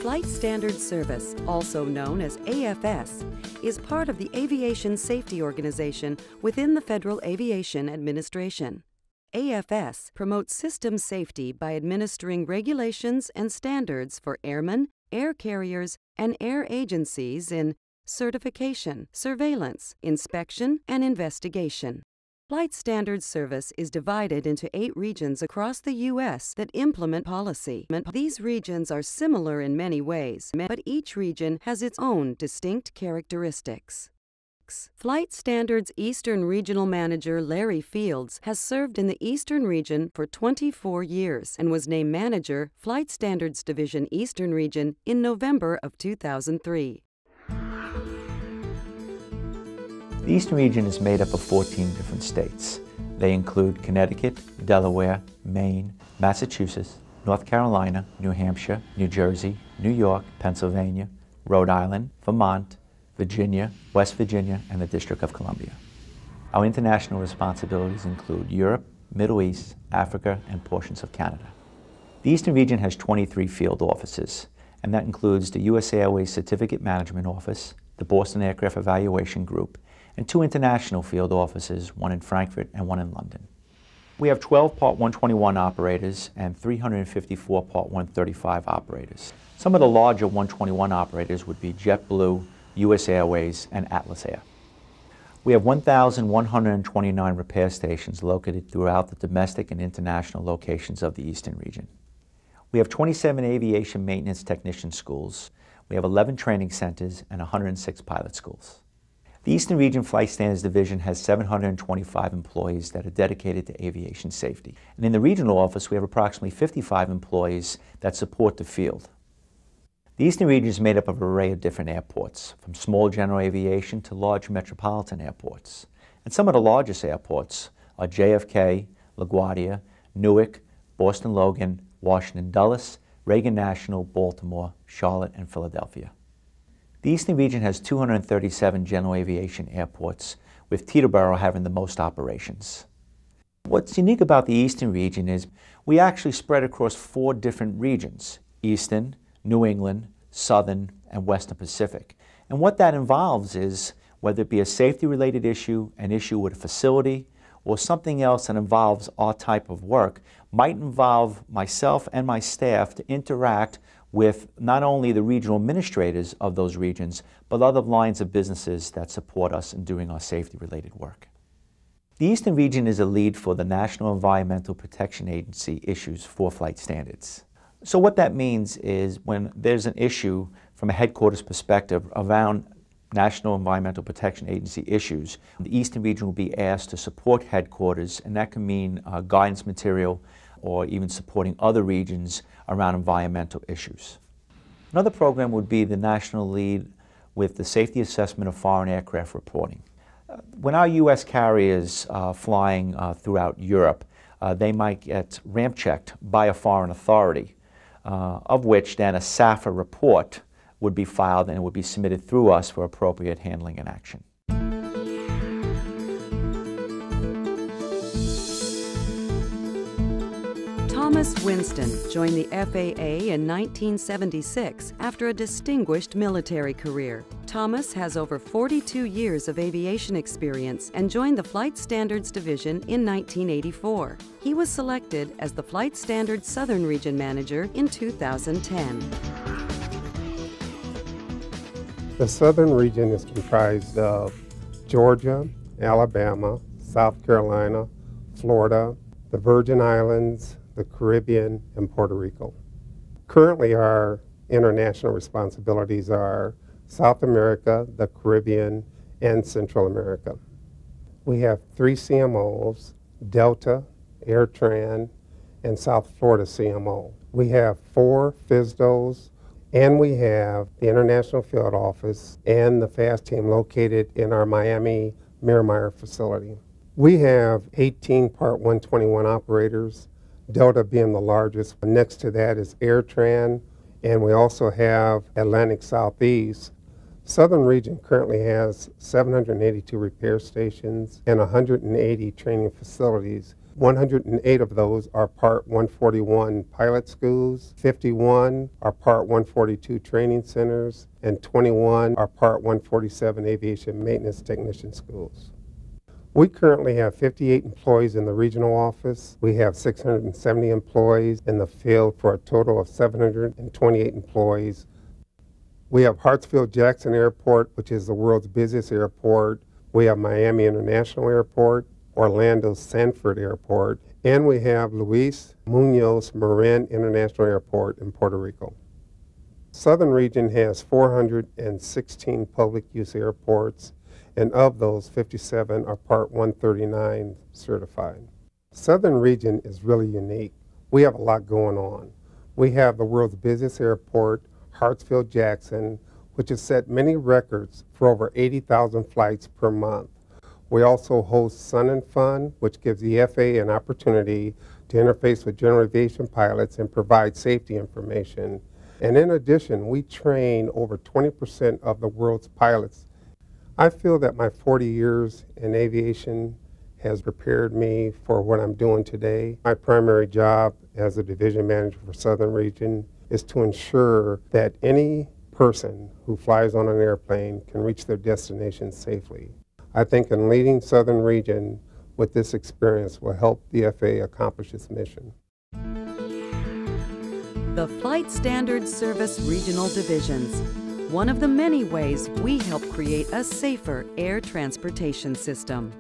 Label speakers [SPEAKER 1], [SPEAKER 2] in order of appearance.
[SPEAKER 1] Flight Standards Service, also known as AFS, is part of the Aviation Safety Organization within the Federal Aviation Administration. AFS promotes system safety by administering regulations and standards for airmen, air carriers, and air agencies in certification, surveillance, inspection, and investigation. Flight Standards Service is divided into 8 regions across the U.S. that implement policy. These regions are similar in many ways, but each region has its own distinct characteristics. Flight Standards Eastern Regional Manager Larry Fields has served in the Eastern Region for 24 years and was named Manager, Flight Standards Division Eastern Region in November of 2003.
[SPEAKER 2] The Eastern Region is made up of 14 different states. They include Connecticut, Delaware, Maine, Massachusetts, North Carolina, New Hampshire, New Jersey, New York, Pennsylvania, Rhode Island, Vermont, Virginia, West Virginia, and the District of Columbia. Our international responsibilities include Europe, Middle East, Africa, and portions of Canada. The Eastern Region has 23 field offices, and that includes the U.S. Airways Certificate Management Office, the Boston Aircraft Evaluation Group, and 2 international field offices, one in Frankfurt and one in London. We have 12 Part 121 operators and 354 Part 135 operators. Some of the larger 121 operators would be JetBlue, U.S. Airways, and Atlas Air. We have 1,129 repair stations located throughout the domestic and international locations of the Eastern Region. We have 27 aviation maintenance technician schools. We have 11 training centers and 106 pilot schools. The Eastern Region Flight Standards Division has 725 employees that are dedicated to aviation safety. And in the regional office, we have approximately 55 employees that support the field. The Eastern Region is made up of an array of different airports, from small general aviation to large metropolitan airports. And some of the largest airports are JFK, LaGuardia, Newark, Boston Logan, Washington Dulles, Reagan National, Baltimore, Charlotte, and Philadelphia. The Eastern Region has 237 general aviation airports, with Teterboro having the most operations. What's unique about the Eastern Region is we actually spread across 4 different regions: Eastern, New England, Southern, and Western Pacific. And what that involves is, whether it be a safety-related issue, an issue with a facility, or something else that involves our type of work, might involve myself and my staff to interact with not only the regional administrators of those regions, but other lines of businesses that support us in doing our safety-related work. The Eastern Region is a lead for the National Environmental Protection Agency issues for flight standards. So what that means is when there's an issue from a headquarters perspective around National Environmental Protection Agency issues, the Eastern Region will be asked to support headquarters, and that can mean guidance material or even supporting other regions around environmental issues. Another program would be the national lead with the safety assessment of foreign aircraft reporting. When our U.S. carriers are flying throughout Europe, they might get ramp checked by a foreign authority, of which then a SAFA report would be filed and it would be submitted through us for appropriate handling and action.
[SPEAKER 1] Thomas Winston joined the FAA in 1976 after a distinguished military career. Thomas has over 42 years of aviation experience and joined the Flight Standards Division in 1984. He was selected as the Flight Standards Southern Region Manager in 2010.
[SPEAKER 3] The Southern Region is comprised of Georgia, Alabama, South Carolina, Florida, the Virgin Islands, the Caribbean, and Puerto Rico. Currently, our international responsibilities are South America, the Caribbean, and Central America. We have 3 CMOs, Delta, AirTran, and South Florida CMO. We have 4 FSDOs, and we have the International Field Office and the FAST team located in our Miami Miramar facility. We have 18 Part 121 operators, Delta being the largest. Next to that is AirTran, and we also have Atlantic Southeast. Southern Region currently has 782 repair stations and 180 training facilities 108 of those are Part 141 pilot schools, 51 are Part 142 training centers, and 21 are Part 147 aviation maintenance technician schools. We currently have 58 employees in the regional office. We have 670 employees in the field for a total of 728 employees. We have Hartsfield-Jackson Airport, which is the world's busiest airport. We have Miami International Airport, Orlando Sanford Airport, and we have Luis Munoz Marin International Airport in Puerto Rico. Southern Region has 416 public use airports, and of those, 57 are Part 139 certified. Southern Region is really unique. We have a lot going on. We have the world's busiest airport, Hartsfield-Jackson, which has set many records for over 80,000 flights per month. We also host Sun and Fun, which gives the FAA an opportunity to interface with general aviation pilots and provide safety information. And in addition, we train over 20% of the world's pilots. I feel that my 40 years in aviation has prepared me for what I'm doing today. My primary job as a division manager for Southern Region is to ensure that any person who flies on an airplane can reach their destination safely. I think in leading Southern Region with this experience will help the FAA accomplish its mission.
[SPEAKER 1] The Flight Standards Service Regional Divisions, one of the many ways we help create a safer air transportation system.